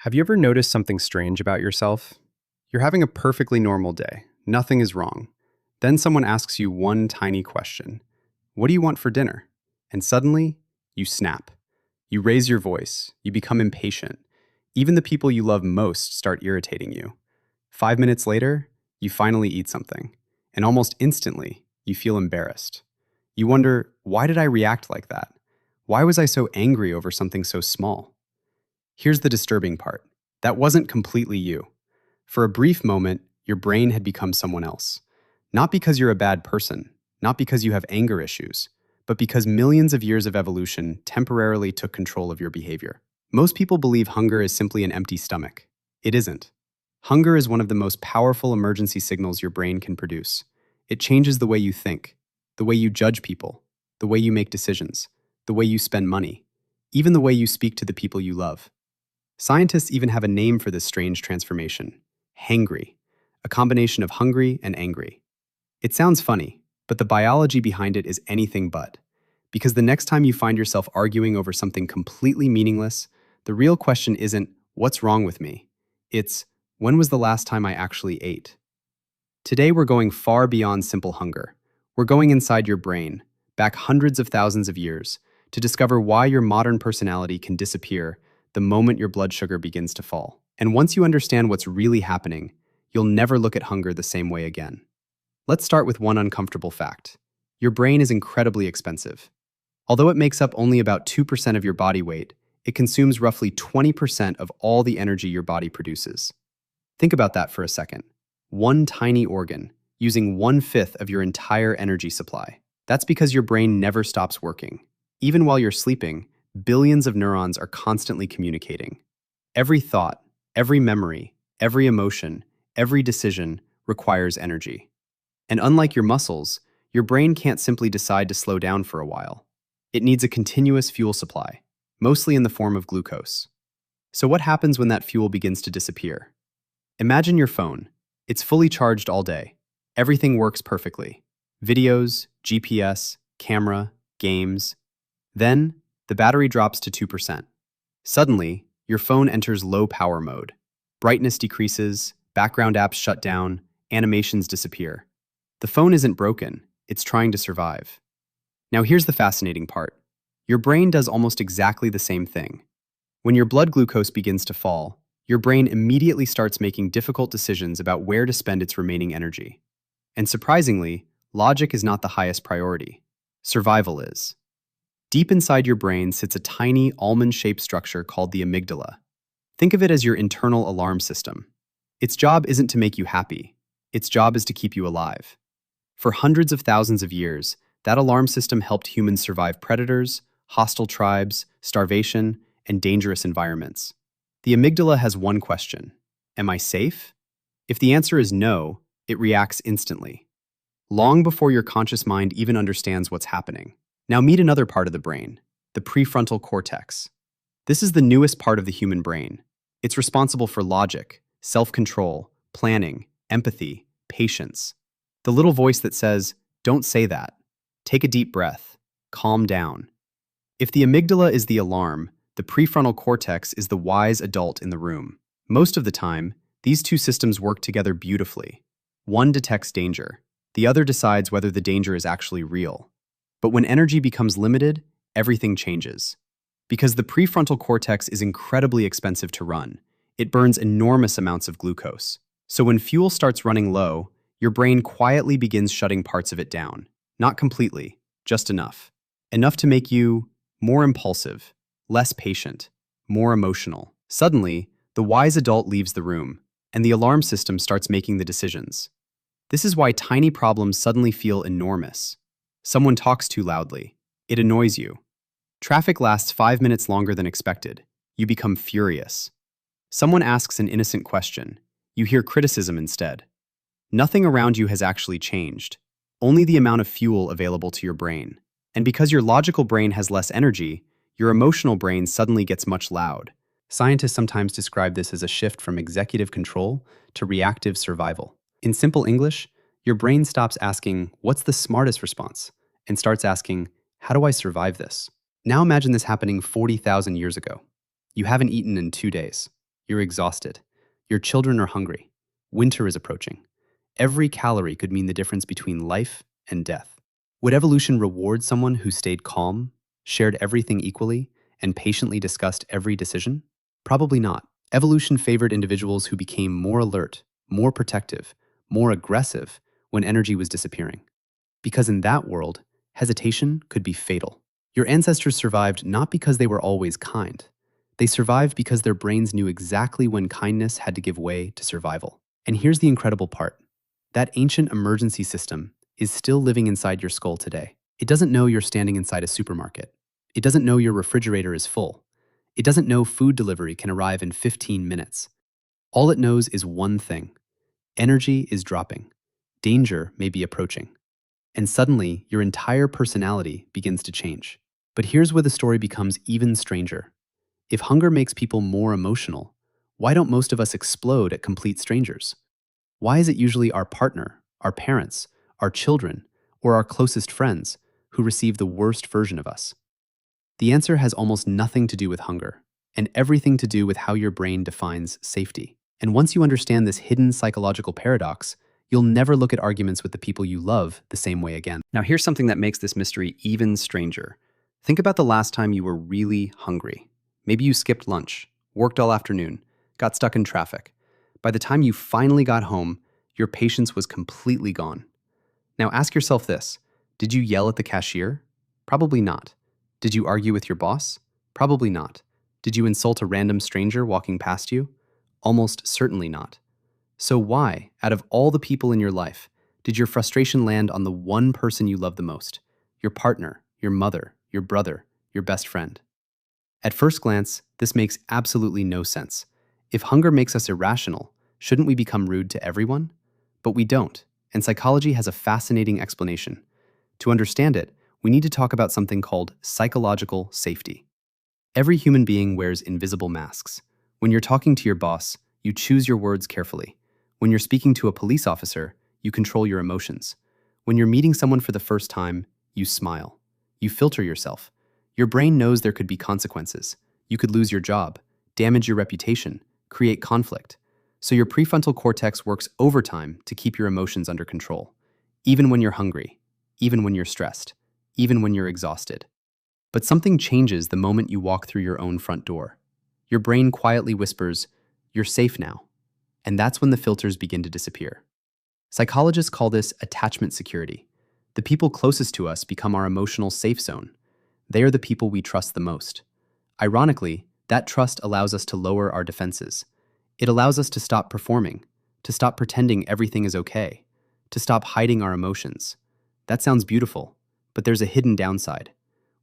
Have you ever noticed something strange about yourself? You're having a perfectly normal day. Nothing is wrong. Then someone asks you one tiny question. What do you want for dinner? And suddenly, you snap. You raise your voice. You become impatient. Even the people you love most start irritating you. 5 minutes later, you finally eat something. And almost instantly, you feel embarrassed. You wonder, why did I react like that? Why was I so angry over something so small? Here's the disturbing part. That wasn't completely you. For a brief moment, your brain had become someone else. Not because you're a bad person, not because you have anger issues, but because millions of years of evolution temporarily took control of your behavior. Most people believe hunger is simply an empty stomach. It isn't. Hunger is one of the most powerful emergency signals your brain can produce. It changes the way you think, the way you judge people, the way you make decisions, the way you spend money, even the way you speak to the people you love. Scientists even have a name for this strange transformation: hangry, a combination of hungry and angry. It sounds funny, but the biology behind it is anything but. Because the next time you find yourself arguing over something completely meaningless, the real question isn't, what's wrong with me? It's, when was the last time I actually ate? Today we're going far beyond simple hunger. We're going inside your brain, back hundreds of thousands of years, to discover why your modern personality can disappear the moment your blood sugar begins to fall. And once you understand what's really happening, you'll never look at hunger the same way again. Let's start with one uncomfortable fact. Your brain is incredibly expensive. Although it makes up only about 2% of your body weight, it consumes roughly 20% of all the energy your body produces. Think about that for a second. One tiny organ, using 1/5 of your entire energy supply. That's because your brain never stops working. Even while you're sleeping, billions of neurons are constantly communicating. Every thought, every memory, every emotion, every decision requires energy. And unlike your muscles, your brain can't simply decide to slow down for a while. It needs a continuous fuel supply, mostly in the form of glucose. So what happens when that fuel begins to disappear? Imagine your phone. It's fully charged all day. Everything works perfectly. Videos, GPS, camera, games. Then, the battery drops to 2%. Suddenly, your phone enters low power mode. Brightness decreases, background apps shut down, animations disappear. The phone isn't broken, it's trying to survive. Now here's the fascinating part. Your brain does almost exactly the same thing. When your blood glucose begins to fall, your brain immediately starts making difficult decisions about where to spend its remaining energy. And surprisingly, logic is not the highest priority. Survival is. Deep inside your brain sits a tiny almond-shaped structure called the amygdala. Think of it as your internal alarm system. Its job isn't to make you happy. Its job is to keep you alive. For hundreds of thousands of years, that alarm system helped humans survive predators, hostile tribes, starvation, and dangerous environments. The amygdala has one question: am I safe? If the answer is no, it reacts instantly, long before your conscious mind even understands what's happening. Now meet another part of the brain, the prefrontal cortex. This is the newest part of the human brain. It's responsible for logic, self-control, planning, empathy, patience. The little voice that says, "Don't say that. Take a deep breath. Calm down." If the amygdala is the alarm, the prefrontal cortex is the wise adult in the room. Most of the time, these two systems work together beautifully. One detects danger. The other decides whether the danger is actually real. But when energy becomes limited, everything changes. Because the prefrontal cortex is incredibly expensive to run, it burns enormous amounts of glucose. So when fuel starts running low, your brain quietly begins shutting parts of it down. Not completely, just enough. Enough to make you more impulsive, less patient, more emotional. Suddenly, the wise adult leaves the room, and the alarm system starts making the decisions. This is why tiny problems suddenly feel enormous. Someone talks too loudly. It annoys you. Traffic lasts 5 minutes longer than expected. You become furious. Someone asks an innocent question. You hear criticism instead. Nothing around you has actually changed. Only the amount of fuel available to your brain. And because your logical brain has less energy, your emotional brain suddenly gets much loud. Scientists sometimes describe this as a shift from executive control to reactive survival. In simple English, your brain stops asking, "What's the smartest response?" and starts asking, "How do I survive this?" Now imagine this happening 40,000 years ago. You haven't eaten in 2 days. You're exhausted. Your children are hungry. Winter is approaching. Every calorie could mean the difference between life and death. Would evolution reward someone who stayed calm, shared everything equally, and patiently discussed every decision? Probably not. Evolution favored individuals who became more alert, more protective, more aggressive when energy was disappearing. Because in that world, hesitation could be fatal. Your ancestors survived not because they were always kind. They survived because their brains knew exactly when kindness had to give way to survival. And here's the incredible part. That ancient emergency system is still living inside your skull today. It doesn't know you're standing inside a supermarket. It doesn't know your refrigerator is full. It doesn't know food delivery can arrive in 15 minutes. All it knows is one thing. Energy is dropping. Danger may be approaching. And suddenly, your entire personality begins to change. But here's where the story becomes even stranger. If hunger makes people more emotional, why don't most of us explode at complete strangers? Why is it usually our partner, our parents, our children, or our closest friends who receive the worst version of us? The answer has almost nothing to do with hunger, and everything to do with how your brain defines safety. And once you understand this hidden psychological paradox, you'll never look at arguments with the people you love the same way again. Now, here's something that makes this mystery even stranger. Think about the last time you were really hungry. Maybe you skipped lunch, worked all afternoon, got stuck in traffic. By the time you finally got home, your patience was completely gone. Now ask yourself this. Did you yell at the cashier? Probably not. Did you argue with your boss? Probably not. Did you insult a random stranger walking past you? Almost certainly not. So why, out of all the people in your life, did your frustration land on the one person you love the most? Your partner, your mother, your brother, your best friend. At first glance, this makes absolutely no sense. If hunger makes us irrational, shouldn't we become rude to everyone? But we don't, and psychology has a fascinating explanation. To understand it, we need to talk about something called psychological safety. Every human being wears invisible masks. When you're talking to your boss, you choose your words carefully. When you're speaking to a police officer, you control your emotions. When you're meeting someone for the first time, you smile. You filter yourself. Your brain knows there could be consequences. You could lose your job, damage your reputation, create conflict. So your prefrontal cortex works overtime to keep your emotions under control. Even when you're hungry, even when you're stressed, even when you're exhausted. But something changes the moment you walk through your own front door. Your brain quietly whispers, "You're safe now." And that's when the filters begin to disappear. Psychologists call this attachment security. The people closest to us become our emotional safe zone. They are the people we trust the most. Ironically, that trust allows us to lower our defenses. It allows us to stop performing, to stop pretending everything is okay, to stop hiding our emotions. That sounds beautiful, but there's a hidden downside.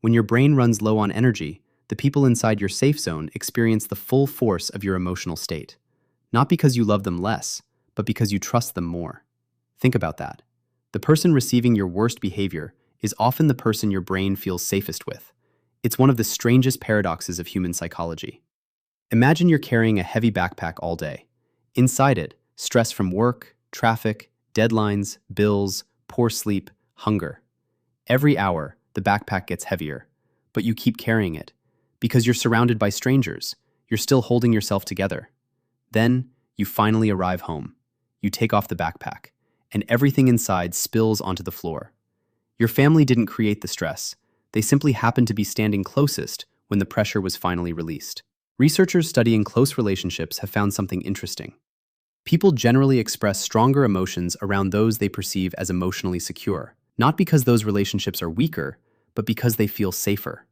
When your brain runs low on energy, the people inside your safe zone experience the full force of your emotional state. Not because you love them less, but because you trust them more. Think about that. The person receiving your worst behavior is often the person your brain feels safest with. It's one of the strangest paradoxes of human psychology. Imagine you're carrying a heavy backpack all day. Inside it, stress from work, traffic, deadlines, bills, poor sleep, hunger. Every hour, the backpack gets heavier, but you keep carrying it. Because you're surrounded by strangers, you're still holding yourself together. Then, you finally arrive home. You take off the backpack, and everything inside spills onto the floor. Your family didn't create the stress. They simply happened to be standing closest when the pressure was finally released. Researchers studying close relationships have found something interesting. People generally express stronger emotions around those they perceive as emotionally secure, not because those relationships are weaker, but because they feel safer.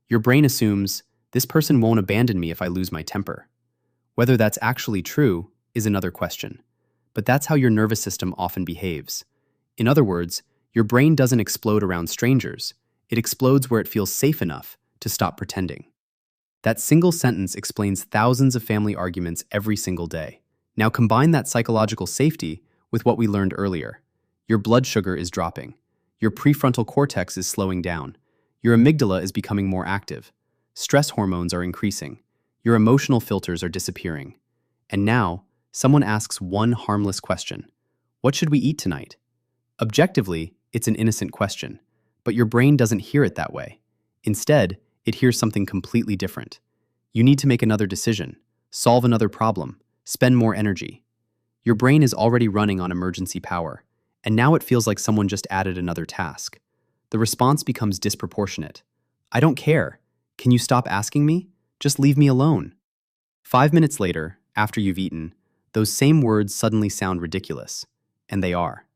Your brain assumes, this person won't abandon me if I lose my temper. Whether that's actually true is another question, but that's how your nervous system often behaves. In other words, your brain doesn't explode around strangers. It explodes where it feels safe enough to stop pretending. That single sentence explains thousands of family arguments every single day. Now combine that psychological safety with what we learned earlier. Your blood sugar is dropping. Your prefrontal cortex is slowing down. Your amygdala is becoming more active. Stress hormones are increasing. Your emotional filters are disappearing. And now, someone asks one harmless question. What should we eat tonight? Objectively, it's an innocent question, but your brain doesn't hear it that way. Instead, it hears something completely different. You need to make another decision. solve another problem, spend more energy. Your brain is already running on emergency power, and now it feels like someone just added another task. The response becomes disproportionate. I don't care. Can you stop asking me? Just leave me alone. 5 minutes later, after you've eaten, those same words suddenly sound ridiculous. And they are.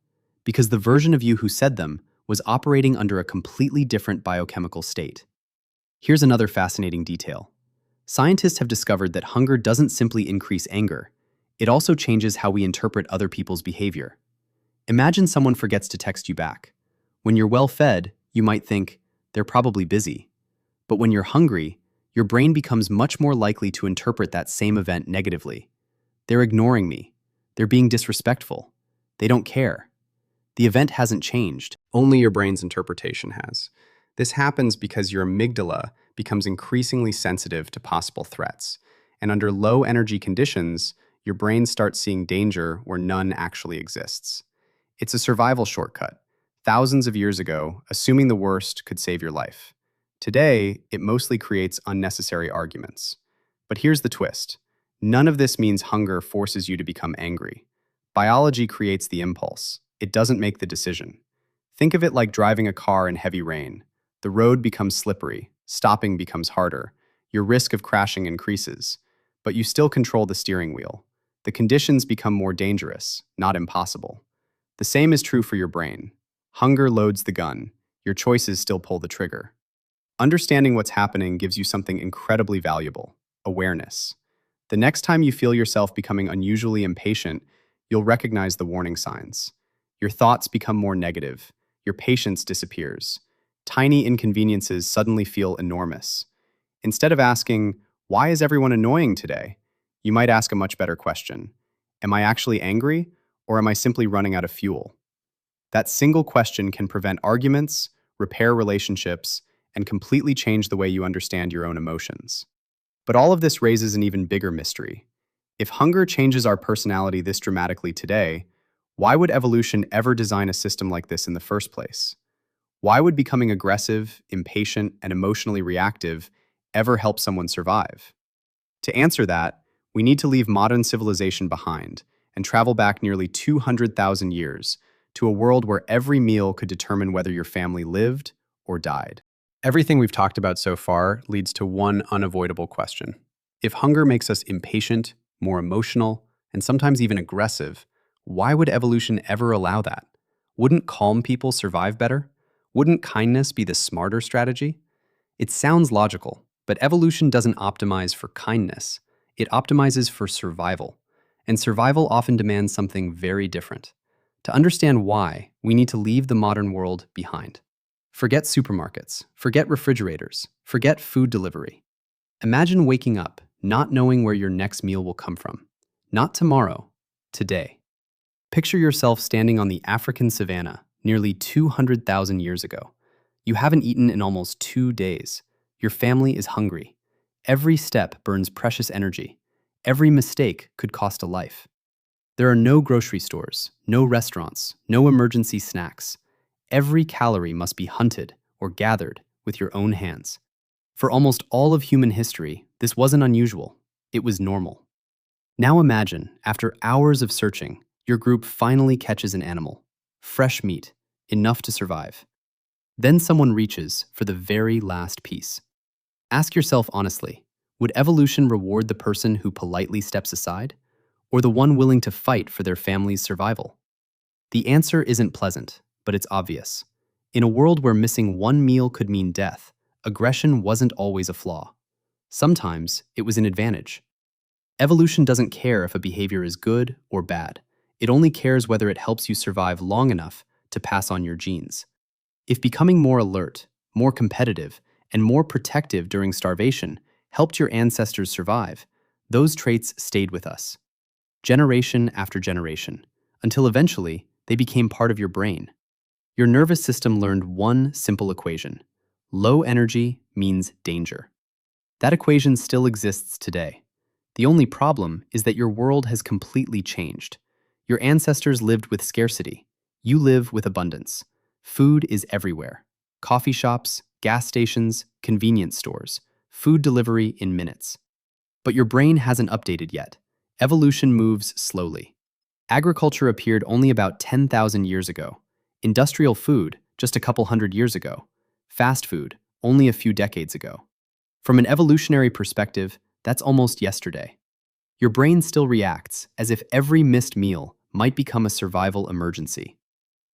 Because the version of you who said them was operating under a completely different biochemical state. Here's another fascinating detail. Scientists have discovered that hunger doesn't simply increase anger, it also changes how we interpret other people's behavior. Imagine someone forgets to text you back. When you're well fed, you might think, they're probably busy. But when you're hungry, your brain becomes much more likely to interpret that same event negatively. They're ignoring me. They're being disrespectful. They don't care. The event hasn't changed. Only your brain's interpretation has. This happens because your amygdala becomes increasingly sensitive to possible threats. And under low energy conditions, your brain starts seeing danger where none actually exists. It's a survival shortcut. Thousands of years ago, assuming the worst could save your life. Today, it mostly creates unnecessary arguments. But here's the twist. None of this means hunger forces you to become angry. Biology creates the impulse. It doesn't make the decision. Think of it like driving a car in heavy rain. The road becomes slippery, stopping becomes harder, your risk of crashing increases, but you still control the steering wheel. The conditions become more dangerous, not impossible. The same is true for your brain. Hunger loads the gun, your choices still pull the trigger. Understanding what's happening gives you something incredibly valuable: awareness. The next time you feel yourself becoming unusually impatient, you'll recognize the warning signs. Your thoughts become more negative, your patience disappears. Tiny inconveniences suddenly feel enormous. Instead of asking, "Why is everyone annoying today?" you might ask a much better question. Am I actually angry, or am I simply running out of fuel? That single question can prevent arguments, repair relationships, and completely change the way you understand your own emotions. But all of this raises an even bigger mystery. If hunger changes our personality this dramatically today, why would evolution ever design a system like this in the first place? Why would becoming aggressive, impatient, and emotionally reactive ever help someone survive? To answer that, we need to leave modern civilization behind and travel back nearly 200,000 years to a world where every meal could determine whether your family lived or died. Everything we've talked about so far leads to one unavoidable question. If hunger makes us impatient, more emotional, and sometimes even aggressive, why would evolution ever allow that? Wouldn't calm people survive better? Wouldn't kindness be the smarter strategy? It sounds logical, but evolution doesn't optimize for kindness. It optimizes for survival. And survival often demands something very different. To understand why, we need to leave the modern world behind. Forget supermarkets, forget refrigerators, forget food delivery. Imagine waking up, not knowing where your next meal will come from. Not tomorrow, today. Picture yourself standing on the African savanna nearly 200,000 years ago. You haven't eaten in almost 2 days. Your family is hungry. Every step burns precious energy. Every mistake could cost a life. There are no grocery stores, no restaurants, no emergency snacks. Every calorie must be hunted or gathered with your own hands. For almost all of human history, this wasn't unusual. It was normal. Now imagine, after hours of searching, your group finally catches an animal. Fresh meat, enough to survive. Then someone reaches for the very last piece. Ask yourself honestly, would evolution reward the person who politely steps aside, or the one willing to fight for their family's survival? The answer isn't pleasant, but it's obvious. In a world where missing one meal could mean death, aggression wasn't always a flaw. Sometimes it was an advantage. Evolution doesn't care if a behavior is good or bad. It only cares whether it helps you survive long enough to pass on your genes. If becoming more alert, more competitive, and more protective during starvation helped your ancestors survive, those traits stayed with us, generation after generation, until eventually they became part of your brain. Your nervous system learned one simple equation: low energy means danger. That equation still exists today. The only problem is that your world has completely changed. Your ancestors lived with scarcity. You live with abundance. Food is everywhere. Coffee shops, gas stations, convenience stores. Food delivery in minutes. But your brain hasn't updated yet. Evolution moves slowly. Agriculture appeared only about 10,000 years ago. Industrial food, just a couple hundred years ago. Fast food, only a few decades ago. From an evolutionary perspective, that's almost yesterday. Your brain still reacts as if every missed meal might become a survival emergency.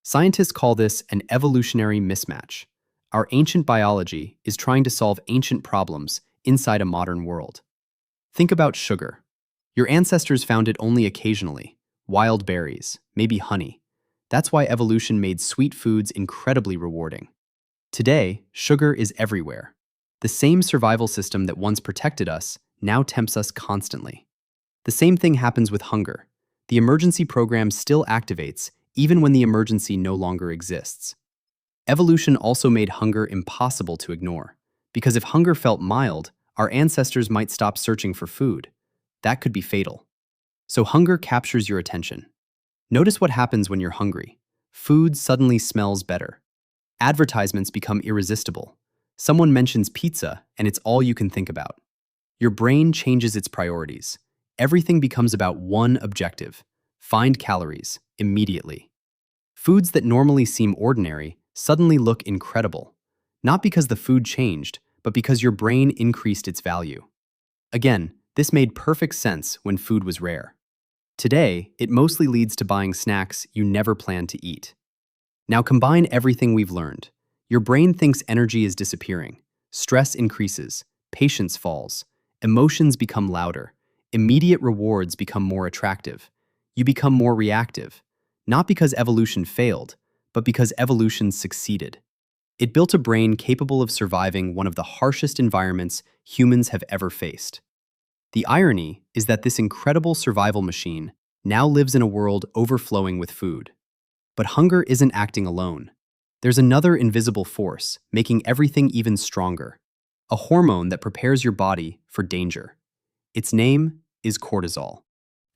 Scientists call this an evolutionary mismatch. Our ancient biology is trying to solve ancient problems inside a modern world. Think about sugar. Your ancestors found it only occasionally. Wild berries, maybe honey. That's why evolution made sweet foods incredibly rewarding. Today, sugar is everywhere. The same survival system that once protected us now tempts us constantly. The same thing happens with hunger. The emergency program still activates even when the emergency no longer exists. Evolution also made hunger impossible to ignore, because if hunger felt mild, our ancestors might stop searching for food. That could be fatal. So hunger captures your attention. Notice what happens when you're hungry. Food suddenly smells better. Advertisements become irresistible. Someone mentions pizza, and it's all you can think about. Your brain changes its priorities. Everything becomes about one objective: find calories immediately. Foods that normally seem ordinary suddenly look incredible, not because the food changed, but because your brain increased its value. Again, this made perfect sense when food was rare. Today, it mostly leads to buying snacks you never planned to eat. Now combine everything we've learned. Your brain thinks energy is disappearing. Stress increases. Patience falls. Emotions become louder. Immediate rewards become more attractive. You become more reactive, not because evolution failed, but because evolution succeeded. It built a brain capable of surviving one of the harshest environments humans have ever faced. The irony is that this incredible survival machine now lives in a world overflowing with food. But hunger isn't acting alone. There's another invisible force making everything even stronger, a hormone that prepares your body for danger. Its name is cortisol.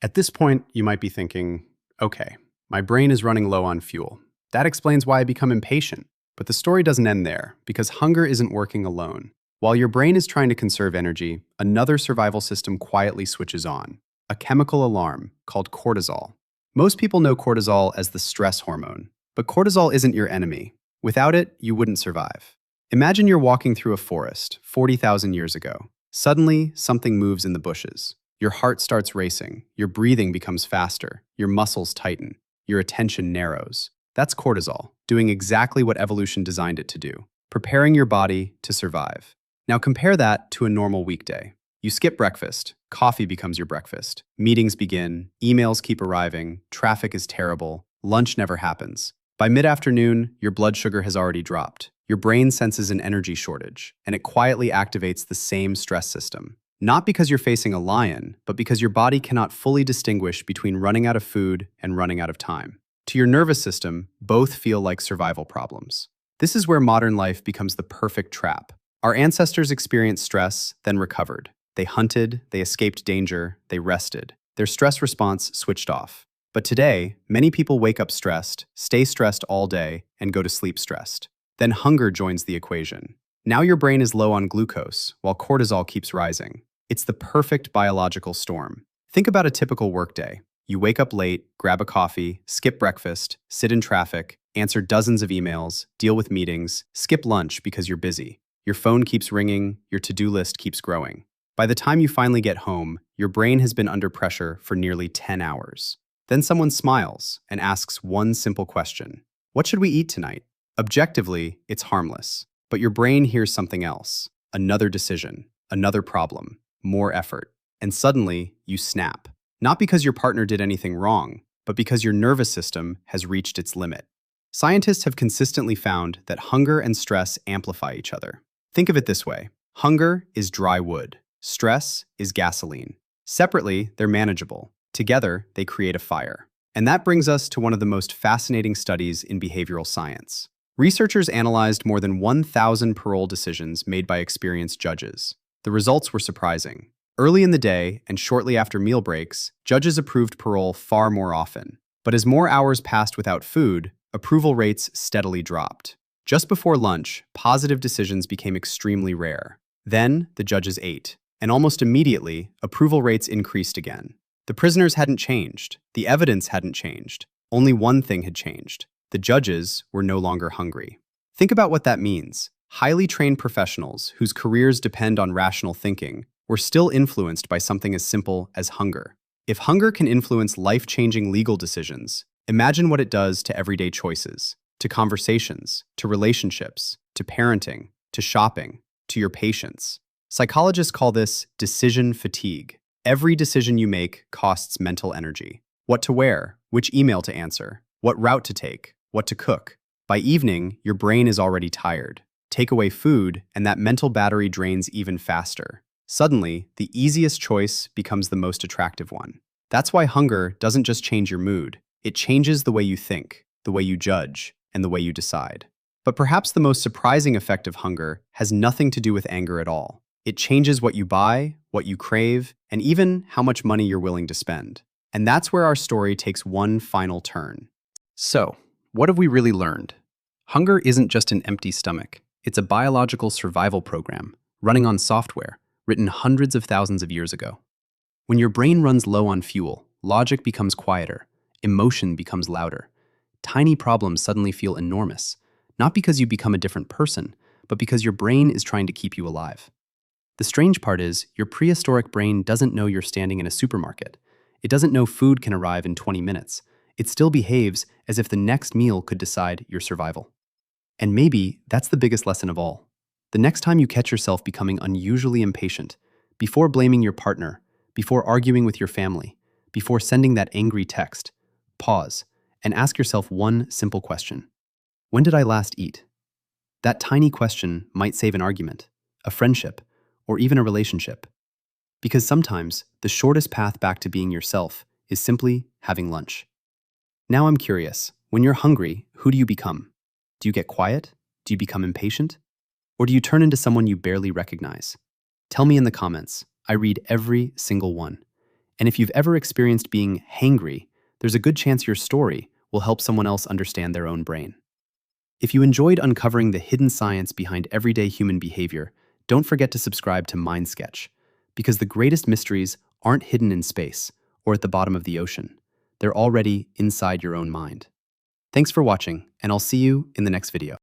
At this point, you might be thinking, okay, my brain is running low on fuel. That explains why I become impatient. But the story doesn't end there, because hunger isn't working alone. While your brain is trying to conserve energy, another survival system quietly switches on, a chemical alarm called cortisol. Most people know cortisol as the stress hormone, but cortisol isn't your enemy. Without it, you wouldn't survive. Imagine you're walking through a forest 40,000 years ago. Suddenly, something moves in the bushes. Your heart starts racing, your breathing becomes faster, your muscles tighten, your attention narrows. That's cortisol, doing exactly what evolution designed it to do, preparing your body to survive. Now compare that to a normal weekday. You skip breakfast, coffee becomes your breakfast, meetings begin, emails keep arriving, traffic is terrible, lunch never happens. By mid-afternoon, your blood sugar has already dropped. Your brain senses an energy shortage, and it quietly activates the same stress system. Not because you're facing a lion, but because your body cannot fully distinguish between running out of food and running out of time. To your nervous system, both feel like survival problems. This is where modern life becomes the perfect trap. Our ancestors experienced stress, then recovered. They hunted, they escaped danger, they rested. Their stress response switched off. But today, many people wake up stressed, stay stressed all day, and go to sleep stressed. Then hunger joins the equation. Now your brain is low on glucose, while cortisol keeps rising. It's the perfect biological storm. Think about a typical workday. You wake up late, grab a coffee, skip breakfast, sit in traffic, answer dozens of emails, deal with meetings, skip lunch because you're busy. Your phone keeps ringing, your to-do list keeps growing. By the time you finally get home, your brain has been under pressure for nearly 10 hours. Then someone smiles and asks one simple question. What should we eat tonight? Objectively, it's harmless. But your brain hears something else. Another decision, another problem, more effort. And suddenly, you snap. Not because your partner did anything wrong, but because your nervous system has reached its limit. Scientists have consistently found that hunger and stress amplify each other. Think of it this way. Hunger is dry wood. Stress is gasoline. Separately, they're manageable. Together, they create a fire. And that brings us to one of the most fascinating studies in behavioral science. Researchers analyzed more than 1,000 parole decisions made by experienced judges. The results were surprising. Early in the day and shortly after meal breaks, judges approved parole far more often. But as more hours passed without food, approval rates steadily dropped. Just before lunch, positive decisions became extremely rare. Then, the judges ate. And almost immediately, approval rates increased again. The prisoners hadn't changed. The evidence hadn't changed. Only one thing had changed. The judges were no longer hungry. Think about what that means. Highly trained professionals whose careers depend on rational thinking were still influenced by something as simple as hunger. If hunger can influence life-changing legal decisions, imagine what it does to everyday choices, to conversations, to relationships, to parenting, to shopping, to your patients. Psychologists call this decision fatigue. Every decision you make costs mental energy. What to wear, which email to answer, what route to take, what to cook. By evening, your brain is already tired. Take away food, and that mental battery drains even faster. Suddenly, the easiest choice becomes the most attractive one. That's why hunger doesn't just change your mood. It changes the way you think, the way you judge, and the way you decide. But perhaps the most surprising effect of hunger has nothing to do with anger at all. It changes what you buy, what you crave, and even how much money you're willing to spend. And that's where our story takes one final turn. So, what have we really learned? Hunger isn't just an empty stomach. It's a biological survival program running on software written hundreds of thousands of years ago. When your brain runs low on fuel, logic becomes quieter, emotion becomes louder. Tiny problems suddenly feel enormous, not because you become a different person, but because your brain is trying to keep you alive. The strange part is, your prehistoric brain doesn't know you're standing in a supermarket. It doesn't know food can arrive in 20 minutes. It still behaves as if the next meal could decide your survival. And maybe that's the biggest lesson of all. The next time you catch yourself becoming unusually impatient, before blaming your partner, before arguing with your family, before sending that angry text, pause and ask yourself one simple question. When did I last eat? That tiny question might save an argument, a friendship, or even a relationship. Because sometimes the shortest path back to being yourself is simply having lunch. Now I'm curious, when you're hungry, who do you become? Do you get quiet? Do you become impatient? Or do you turn into someone you barely recognize? Tell me in the comments. I read every single one. And if you've ever experienced being hangry, there's a good chance your story will help someone else understand their own brain. If you enjoyed uncovering the hidden science behind everyday human behavior, don't forget to subscribe to Mind Sketch, because the greatest mysteries aren't hidden in space or at the bottom of the ocean. They're already inside your own mind. Thanks for watching, and I'll see you in the next video.